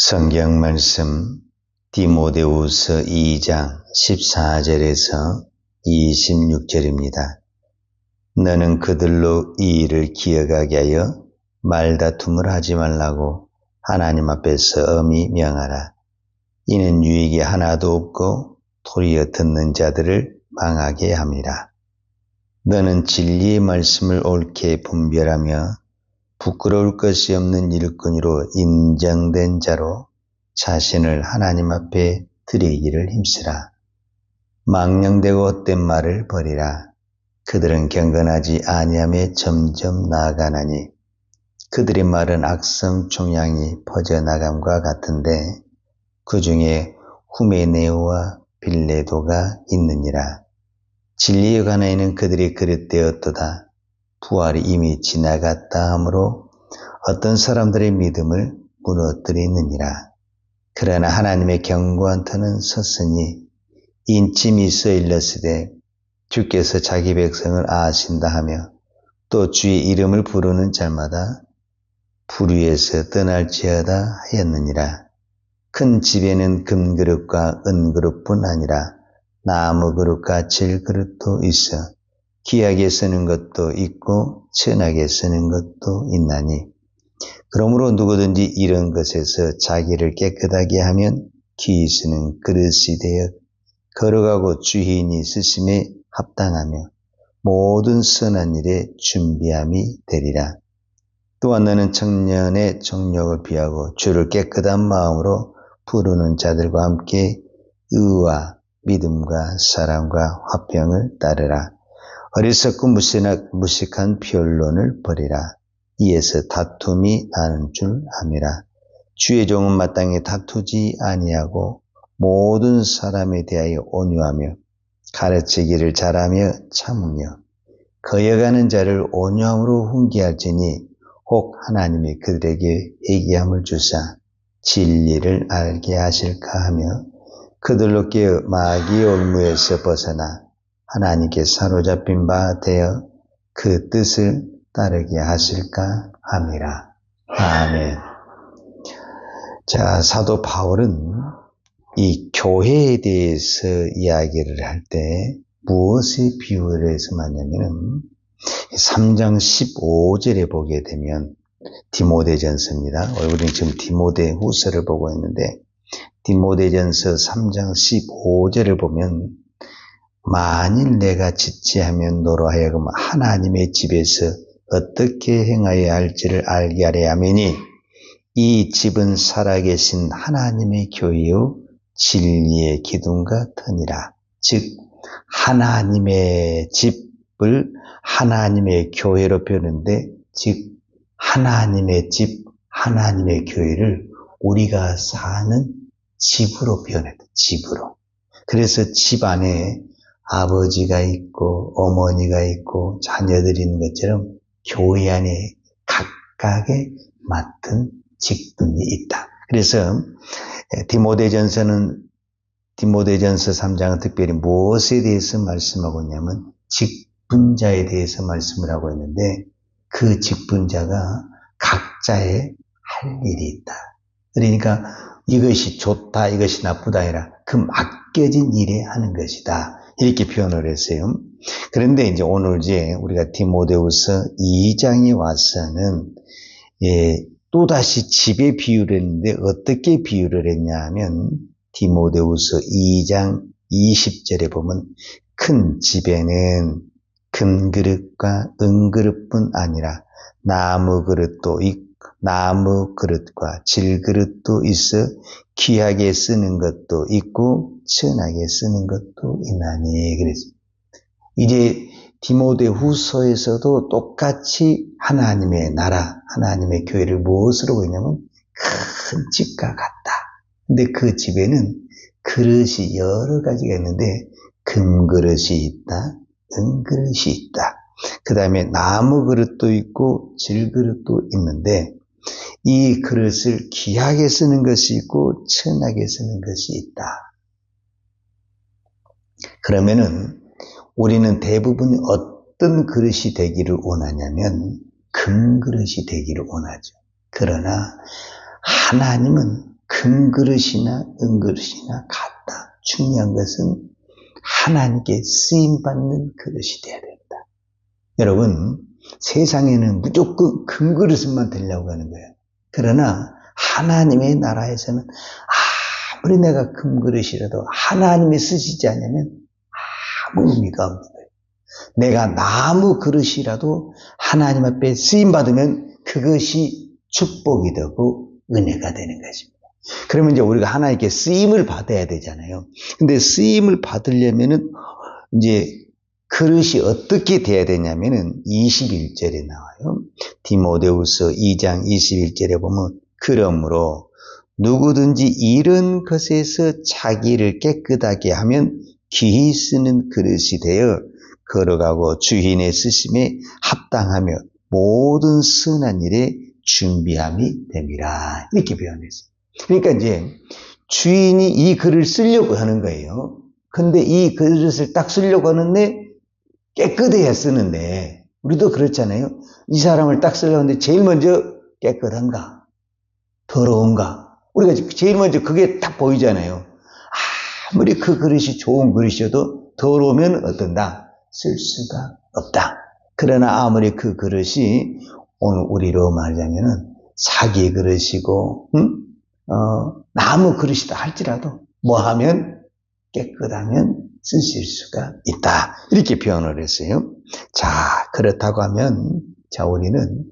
성경 말씀 디모데후서 2장 14절에서 26절입니다. 너는 그들로 이 일을 기억하게 하여 말다툼을 하지 말라고 하나님 앞에서 엄히 명하라. 이는 유익이 하나도 없고 도리어 듣는 자들을 망하게 함이라. 너는 진리의 말씀을 옳게 분별하며 부끄러울 것이 없는 일꾼으로 인정된 자로 자신을 하나님 앞에 드리기를 힘쓰라. 망령되고 헛된 말을 버리라. 그들은 경건하지 아니함에 점점 나아가나니 그들의 말은 악성 종양이 퍼져나감과 같은데 그 중에 후메네오와 빌레도가 있느니라. 진리에 관하여는 그들이 그릇되었도다. 부활이 이미 지나갔다 하므로 어떤 사람들의 믿음을 무너뜨리느니라. 그러나 하나님의 견고한 터는 섰으니 인침이 있어 일렀으되 주께서 자기 백성을 아신다 하며 또 주의 이름을 부르는 자마다 불위에서 떠날지어다 하였느니라. 큰 집에는 금그릇과 은그릇뿐 아니라 나무그릇과 질그릇도 있어 귀하게 쓰는 것도 있고 천하게 쓰는 것도 있나니 그러므로 누구든지 이런 것에서 자기를 깨끗하게 하면 귀히 쓰는 그릇이 되어 걸어가고 주인이 쓰심에 합당하며 모든 선한 일에 준비함이 되리라. 또한 너는 청년의 정욕을 피하고 주를 깨끗한 마음으로 부르는 자들과 함께 의와 믿음과 사랑과 화평을 따르라. 어리석고 무식한 변론을 버리라. 이에서 다툼이 나는 줄 암이라. 주의 종은 마땅히 다투지 아니하고 모든 사람에 대하여 온유하며 가르치기를 잘하며 참으며 거여가는 자를 온유함으로 훈계할지니 혹 하나님이 그들에게 회개함을 주사 진리를 알게 하실까 하며 그들로 깨어 마귀의 올무에서 벗어나 하나님께 사로잡힌 바 되어 그 뜻을 따르게 하실까 함이라. 아멘. 자, 사도 바울은 이 교회에 대해서 이야기를 할 때 무엇의 비유를 해서 말하냐면 3장 15절에 보게 되면 디모데전서입니다. 우리는 지금 디모데후서를 보고 있는데 디모데전서 3장 15절을 보면 만일 내가 지체하면 너로 하여금 하나님의 집에서 어떻게 행하여야 할지를 알게 하려 함이니 이 집은 살아계신 하나님의 교회의 진리의 기둥과 터니라. 즉 하나님의 집을 하나님의 교회로 표현하는데 즉 하나님의 집, 하나님의 교회를 우리가 사는 집으로 표현했다. 집으로. 그래서 집 안에 아버지가 있고 어머니가 있고 자녀들이 있는 것처럼 교회 안에 각각의 맡은 직분이 있다. 그래서 디모데전서 3장은 특별히 무엇에 대해서 말씀하고 있냐면 직분자에 대해서 말씀을 하고 있는데 그 직분자가 각자의 할 일이 있다. 그러니까 이것이 좋다, 이것이 나쁘다 아니라 그 맡겨진 일에 하는 것이다. 이렇게 표현을 했어요. 그런데 이제 오늘 우리가 디모데후서 2장에 와서는 또다시 집에 비유를 했는데 어떻게 비유를 했냐 하면 디모데후서 2장 20절에 보면 큰 집에는 금그릇과 은그릇뿐 아니라 나무 그릇과 질그릇도 있어 귀하게 쓰는 것도 있고 천하게 쓰는 것도 있나니. 그래서 이제 디모데후서에서도 똑같이 하나님의 나라, 하나님의 교회를 무엇으로 보이냐면 큰 집과 같다. 근데 그 집에는 그릇이 여러 가지가 있는데 금그릇이 있다, 은그릇이 있다. 그 다음에 나무 그릇도 있고 질그릇도 있는데 이 그릇을 귀하게 쓰는 것이 있고 천하게 쓰는 것이 있다. 그러면은 우리는 대부분 어떤 그릇이 되기를 원하냐면 금그릇이 되기를 원하죠. 그러나 하나님은 금그릇이나 은그릇이나 같다. 중요한 것은 하나님께 쓰임받는 그릇이 되어야 된다. 여러분, 세상에는 무조건 금그릇만 되려고 하는 거예요. 그러나 하나님의 나라에서는 아무리 내가 금그릇이라도 하나님이 쓰시지 않으면 아무 의미가 없는 거예요. 내가 나무 그릇이라도 하나님 앞에 쓰임받으면 그것이 축복이 되고 은혜가 되는 것입니다. 그러면 이제 우리가 하나님께 쓰임을 받아야 되잖아요. 근데 쓰임을 받으려면은 이제 그릇이 어떻게 돼야 되냐면은 21절에 나와요. 디모데후서 2장 21절에 보면 그러므로 누구든지 이런 것에서 자기를 깨끗하게 하면 귀히 쓰는 그릇이 되어 걸어가고 주인의 쓰심에 합당하며 모든 선한 일에 준비함이 됨이라. 이렇게 표현했어요. 그러니까 이제 주인이 이 글을 쓰려고 하는 거예요. 근데 이 그릇을 딱 쓰려고 하는데 깨끗해야 쓰는데 우리도 그렇잖아요. 이 사람을 딱 쓰려고 하는데 제일 먼저 깨끗한가? 더러운가? 우리가 제일 먼저 그게 딱 보이잖아요. 아무리 그 그릇이 좋은 그릇이어도 더러우면 어떤다? 쓸 수가 없다. 그러나 아무리 그 그릇이 오늘 우리로 말하자면은 사기 그릇이고 나무 그릇이다 할지라도 뭐 하면 깨끗하면 쓰실 수가 있다. 이렇게 표현을 했어요. 자, 그렇다고 하면 자 우리는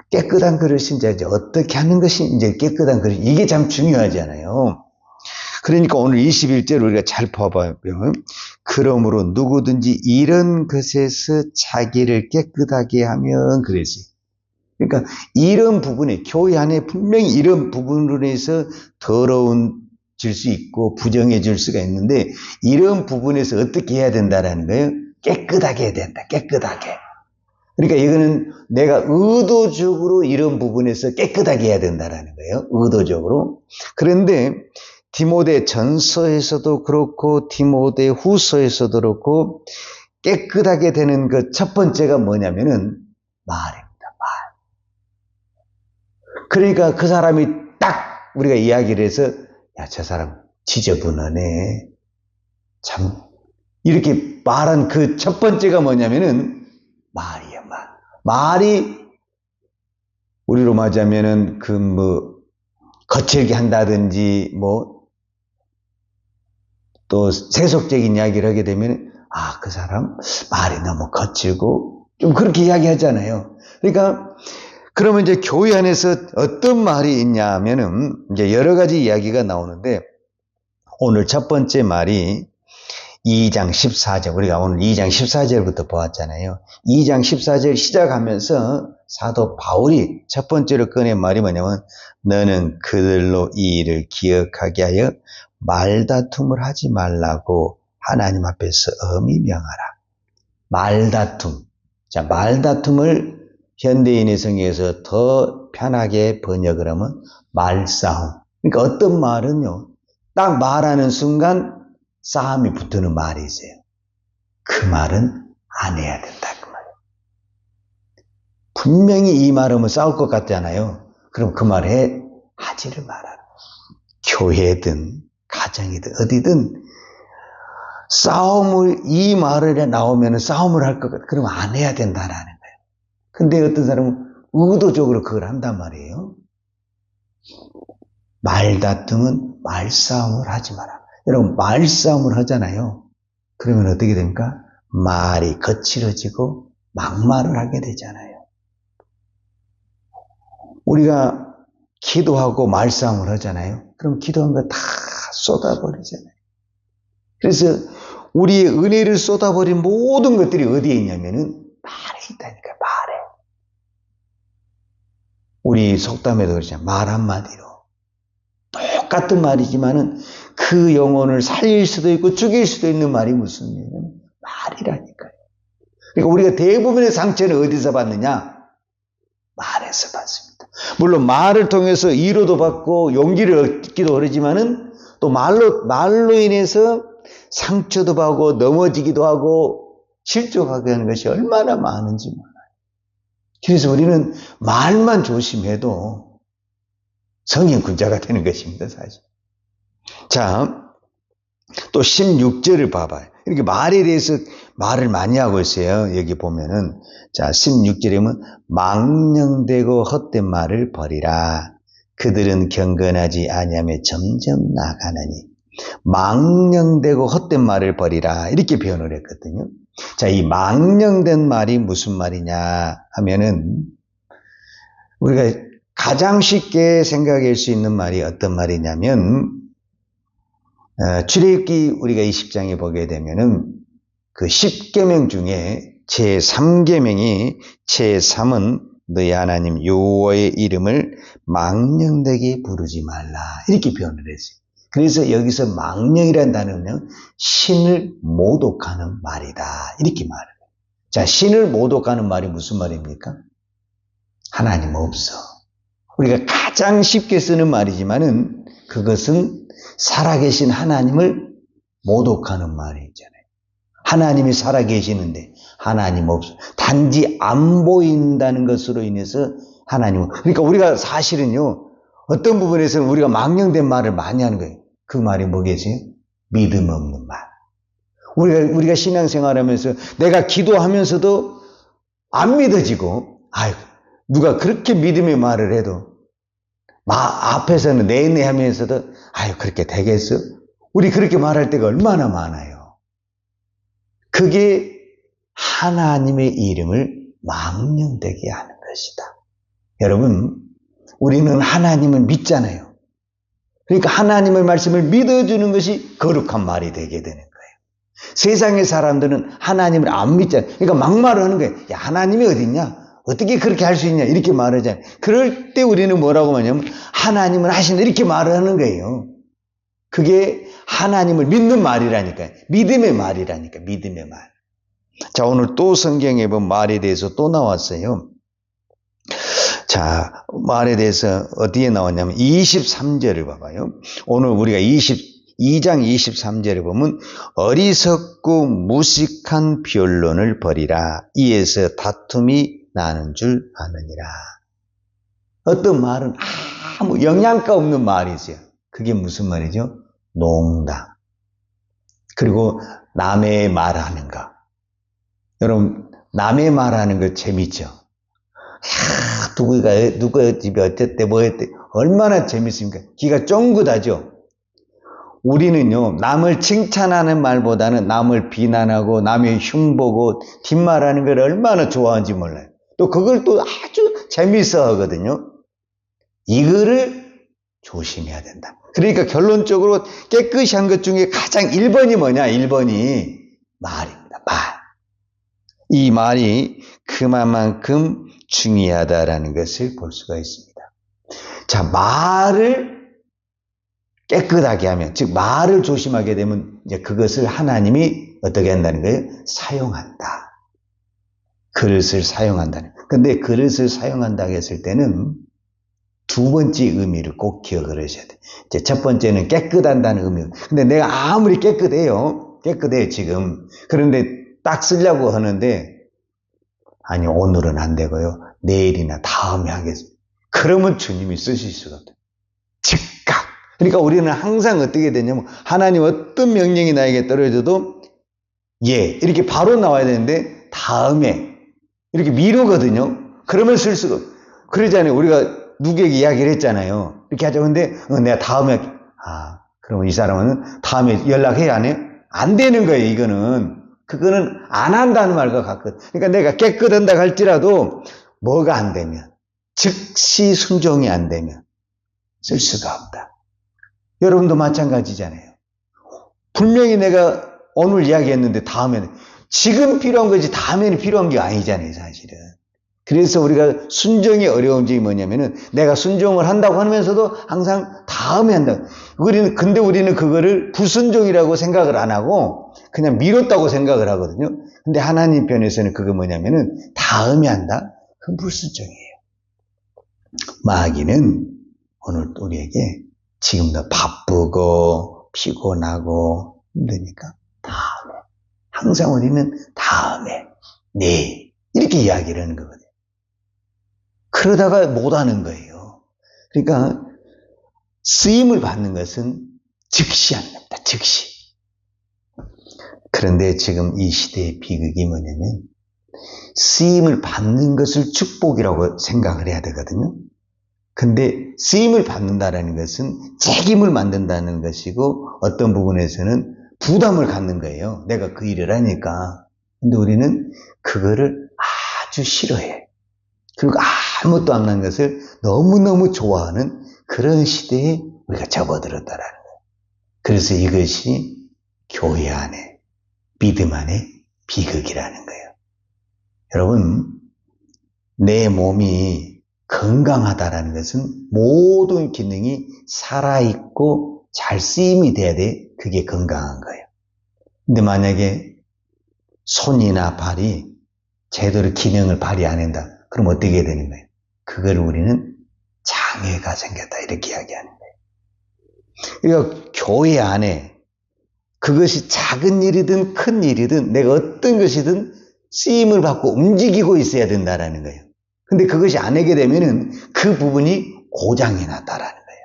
깨끗한 그릇이 이제 어떻게 하는 것이 이제 깨끗한 그릇 이게 참 중요하잖아요. 그러니까 오늘 21절 우리가 잘 봐봐요. 그러므로 누구든지 이런 것에서 자기를 깨끗하게 하면 그러지. 그러니까 이런 부분에 교회 안에 분명히 이런 부분으로 해서 더러워질 수 있고 부정해질 수가 있는데 이런 부분에서 어떻게 해야 된다라는 거예요. 깨끗하게 해야 된다. 깨끗하게. 그러니까 이거는 내가 의도적으로 이런 부분에서 깨끗하게 해야 된다라는 거예요. 의도적으로. 그런데 디모데 전서에서도 그렇고 디모데 후서에서도 그렇고 깨끗하게 되는 그 첫 번째가 뭐냐면은 말입니다. 그러니까 그 사람이 딱 우리가 이야기를 해서 야, 저 사람 지저분하네. 참 이렇게 말한 그 첫 번째가 뭐냐면은 말이야, 말. 말이 우리로 말하자면은 그 뭐 거칠게 한다든지 뭐 또 세속적인 이야기를 하게 되면 그 사람 말이 너무 거칠고 좀 그렇게 이야기하잖아요. 그러니까 그러면 이제 교회 안에서 어떤 말이 있냐 하면은 이제 여러 가지 이야기가 나오는데 오늘 첫 번째 말이 2장 14절, 우리가 오늘 2장 14절부터 보았잖아요. 2장 14절 시작하면서 사도 바울이 첫 번째로 꺼낸 말이 뭐냐면 너는 그들로 이 일을 기억하게 하여 말다툼을 하지 말라고 하나님 앞에서 엄히 명하라. 말다툼. 자, 말다툼을 현대인의 성경에서 더 편하게 번역을 하면 말싸움. 그러니까 어떤 말은요, 딱 말하는 순간 싸움이 붙는 말이 있어요. 그 말은 안 해야 된다. 그 말이에요. 분명히 이 말하면 싸울 것 같잖아요. 그럼 그 말 하지를 말아라. 교회든 가정이든 어디든 싸움을 이 말을 나오면 싸움을 할 것 같아. 그러면 안 해야 된다라는 거예요. 근데 어떤 사람은 의도적으로 그걸 한단 말이에요. 말다툼은 말싸움을 하지 마라. 여러분 말싸움을 하잖아요. 그러면 어떻게 됩니까? 말이 거칠어지고 막말을 하게 되잖아요. 우리가 기도하고 말싸움을 하잖아요. 그럼 기도한 거 다 쏟아버리잖아요. 그래서 우리의 은혜를 쏟아버린 모든 것들이 어디에 있냐면은 말에 있다니까, 말에. 우리 속담에도 그러잖아요. 말 한마디로. 똑같은 말이지만은 그 영혼을 살릴 수도 있고 죽일 수도 있는 말이 무슨 얘기냐면 말이라니까요. 그러니까 우리가 대부분의 상처는 어디서 받느냐? 말에서 받습니다. 물론 말을 통해서 위로도 받고 용기를 얻기도 그러지만은 또 말로 인해서 상처도 받고 넘어지기도 하고 실족하게 하는 것이 얼마나 많은지 몰라요. 그래서 우리는 말만 조심해도 성인군자가 되는 것입니다, 사실. 자, 또 16절을 봐봐요. 이렇게 말에 대해서 말을 많이 하고 있어요. 여기 보면은. 자, 16절에 보면, 망령되고 헛된 말을 버리라. 그들은 경건하지 아니하며 점점 나가느니. 망령되고 헛된 말을 버리라. 이렇게 표현을 했거든요. 자, 이 망령된 말이 무슨 말이냐 하면은, 우리가 가장 쉽게 생각할 수 있는 말이 어떤 말이냐면, 출애굽기 우리가 20장에 보게 되면은 그 10계명 중에 제3계명이 제3은 너희 하나님 여호와의 이름을 망령되게 부르지 말라. 이렇게 표현을 했어요. 그래서 여기서 망령이라는 단어는 신을 모독하는 말이다. 이렇게 말해요. 자, 신을 모독하는 말이 무슨 말입니까? 하나님 없어. 우리가 가장 쉽게 쓰는 말이지만은 그것은 살아계신 하나님을 모독하는 말이잖아요. 하나님이 살아계시는데 하나님 없어. 단지 안 보인다는 것으로 인해서 하나님. 그러니까 우리가 사실은요, 어떤 부분에서는 우리가 망령된 말을 많이 하는 거예요. 그 말이 뭐겠어요? 믿음 없는 말. 우리가 신앙생활하면서 내가 기도하면서도 안 믿어지고, 아이고, 누가 그렇게 믿음의 말을 해도 앞에서는 내내 하면서도 아유 그렇게 되겠어? 우리 그렇게 말할 때가 얼마나 많아요. 그게 하나님의 이름을 망령되게 하는 것이다. 여러분, 우리는 하나님을 믿잖아요. 그러니까 하나님의 말씀을 믿어주는 것이 거룩한 말이 되게 되는 거예요. 세상의 사람들은 하나님을 안 믿잖아요. 그러니까 막말을 하는 거예요. 야, 하나님이 어디 있냐? 어떻게 그렇게 할 수 있냐? 이렇게 말하잖아요. 그럴 때 우리는 뭐라고 하냐면 하나님은 하신다 이렇게 말을 하는 거예요. 그게 하나님을 믿는 말이라니까요. 믿음의 말이라니까. 믿음의 말. 자, 오늘 또 성경에 보면 말에 대해서 또 나왔어요. 자, 말에 대해서 어디에 나왔냐면 23절을 봐봐요. 오늘 우리가 22장 23절에 보면 어리석고 무식한 변론을 버리라. 이에서 다툼이 나는 줄 아느니라. 어떤 말은 아무 영양가 없는 말이 있어요. 그게 무슨 말이죠? 농담. 그리고 남의 말하는 거. 여러분, 남의 말하는 거 재밌죠? 누가 집에 어땠대 뭐 했대 얼마나 재밌습니까? 귀가 쫑긋하죠? 우리는요, 남을 칭찬하는 말보다는 남을 비난하고 남의 흉보고 뒷말하는 걸 얼마나 좋아하는지 몰라요. 또 그걸 또 아주 재미있어 하거든요. 이거를 조심해야 된다. 그러니까 결론적으로 깨끗이 한 것 중에 가장 1번이 뭐냐? 1번이 말입니다. 말. 이 말이 그만큼 중요하다라는 것을 볼 수가 있습니다. 자, 말을 깨끗하게 하면, 즉 말을 조심하게 되면 이제 그것을 하나님이 어떻게 한다는 거예요? 사용한다. 그릇을 사용한다는. 근데 그릇을 사용한다고 했을 때는 두 번째 의미를 꼭 기억을 하셔야 돼요. 이제 첫 번째는 깨끗한다는 의미. 근데 내가 아무리 깨끗해요, 지금. 그런데 딱 쓰려고 하는데, 아니, 오늘은 안 되고요. 내일이나 다음에 하겠습니다. 그러면 주님이 쓰실 수가 없어요. 즉각. 그러니까 우리는 항상 어떻게 되냐면, 하나님 어떤 명령이 나에게 떨어져도, 예, 이렇게 바로 나와야 되는데, 다음에, 이렇게 미루거든요. 그러면 쓸 수가 없어요. 그러잖아요. 우리가 누구에게 이야기를 했잖아요. 이렇게 하자고 했는데, 내가 다음에, 그러면 이 사람은 다음에 연락해야 안 해요? 안 되는 거예요, 이거는. 그거는 안 한다는 말과 같거든. 그러니까 내가 깨끗한다 할지라도, 뭐가 안 되면, 즉시 순종이 안 되면, 쓸 수가 없다. 여러분도 마찬가지잖아요. 분명히 내가 오늘 이야기했는데, 다음에는, 지금 필요한 거지, 다음에는 필요한 게 아니잖아요, 사실은. 그래서 우리가 순종이 어려운 점이 뭐냐면은 내가 순종을 한다고 하면서도 항상 다음에 한다. 근데 우리는 그거를 불순종이라고 생각을 안 하고 그냥 미뤘다고 생각을 하거든요. 근데 하나님 편에서는 그거 뭐냐면은 다음에 한다? 그건 불순종이에요. 마귀는 오늘 우리에게 지금도 바쁘고 피곤하고 힘드니까 다음에. 항상 우리는 다음에, 네. 이렇게 이야기를 하는 거거든요. 그러다가 못하는 거예요. 그러니까 쓰임을 받는 것은 즉시 하는 겁니다. 즉시. 그런데 지금 이 시대의 비극이 뭐냐면 쓰임을 받는 것을 축복이라고 생각을 해야 되거든요. 근데 쓰임을 받는다라는 것은 책임을 만든다는 것이고 어떤 부분에서는 부담을 갖는 거예요. 내가 그 일을 하니까. 근데 우리는 그거를 아주 싫어해. 그리고 아무것도 안 하는 것을 너무너무 좋아하는 그런 시대에 우리가 접어들었다라는 거예요. 그래서 이것이 교회 안에 믿음 안에 비극이라는 거예요. 여러분, 내 몸이 건강하다라는 것은 모든 기능이 살아있고 잘 쓰임이 돼야 돼. 그게 건강한 거예요. 근데 만약에 손이나 발이 제대로 기능을 발휘 안 한다. 그럼 어떻게 되는 거예요? 그걸 우리는 장애가 생겼다. 이렇게 이야기하는 거예요. 그러니까 교회 안에 그것이 작은 일이든 큰 일이든 내가 어떤 것이든 쓰임을 받고 움직이고 있어야 된다라는 거예요. 근데 그것이 안 하게 되면은 그 부분이 고장이 났다라는 거예요.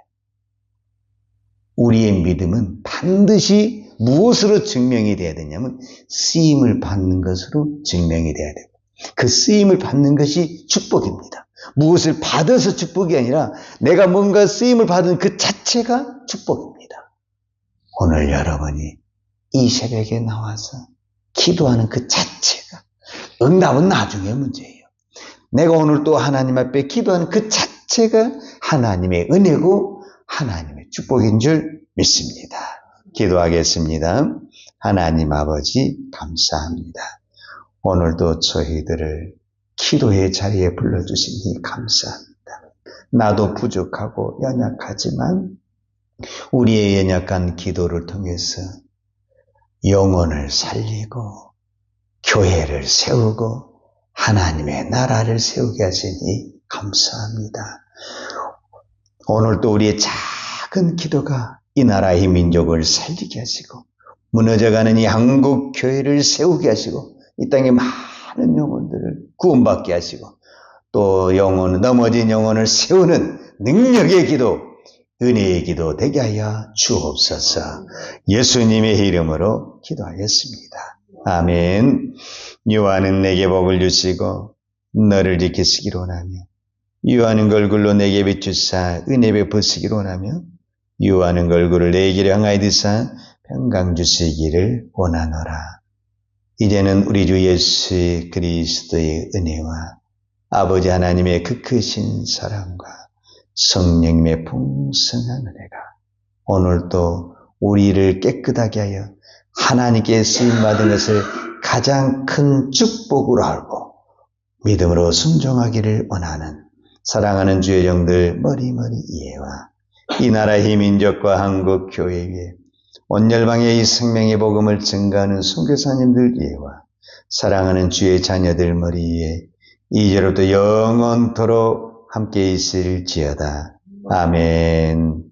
우리의 믿음은 반드시 무엇으로 증명이 돼야 되냐면 쓰임을 받는 것으로 증명이 돼야 되고 그 쓰임을 받는 것이 축복입니다. 무엇을 받아서 축복이 아니라 내가 뭔가 쓰임을 받은 그 자체가 축복입니다. 오늘 여러분이 이 새벽에 나와서 기도하는 그 자체가 응답은 나중에 문제예요. 내가 오늘 또 하나님 앞에 기도하는 그 자체가 하나님의 은혜고 하나님의 축복인 줄 믿습니다. 기도하겠습니다. 하나님 아버지 감사합니다. 오늘도 저희들을 기도의 자리에 불러주시니 감사합니다. 나도 부족하고 연약하지만 우리의 연약한 기도를 통해서 영혼을 살리고 교회를 세우고 하나님의 나라를 세우게 하시니 감사합니다. 오늘도 우리의 작은 기도가 이 나라의 민족을 살리게 하시고 무너져가는 이 한국 교회를 세우게 하시고 이 땅에 많은 영혼들을 구원받게 하시고 또 넘어진 영혼을 세우는 능력의 기도, 은혜의 기도 되게 하여 주옵소서. 예수님의 이름으로 기도하였습니다. 아멘. 유하는 내게 복을 주시고 너를 지키시기를 원하며 유하는 걸굴로 내게 비추사 은혜 베푸시기를 원하며 유하는 걸굴을 내 길을 향하여 드사 평강 주시기를 원하노라. 이제는 우리 주 예수 그리스도의 은혜와 아버지 하나님의 그 크신 사랑과 성령님의 풍성한 은혜가 오늘도 우리를 깨끗하게 하여 하나님께 쓰임받은 것을 가장 큰 축복으로 알고 믿음으로 순종하기를 원하는 사랑하는 주의 종들 머리머리 이해와 이 나라의 민족과 한국 교회 위에 온 열방의 이 생명의 복음을 증가하는 선교사님들 이해와 사랑하는 주의 자녀들 머리 위에 이제로부터 영원토록 함께 있을지어다. 아멘.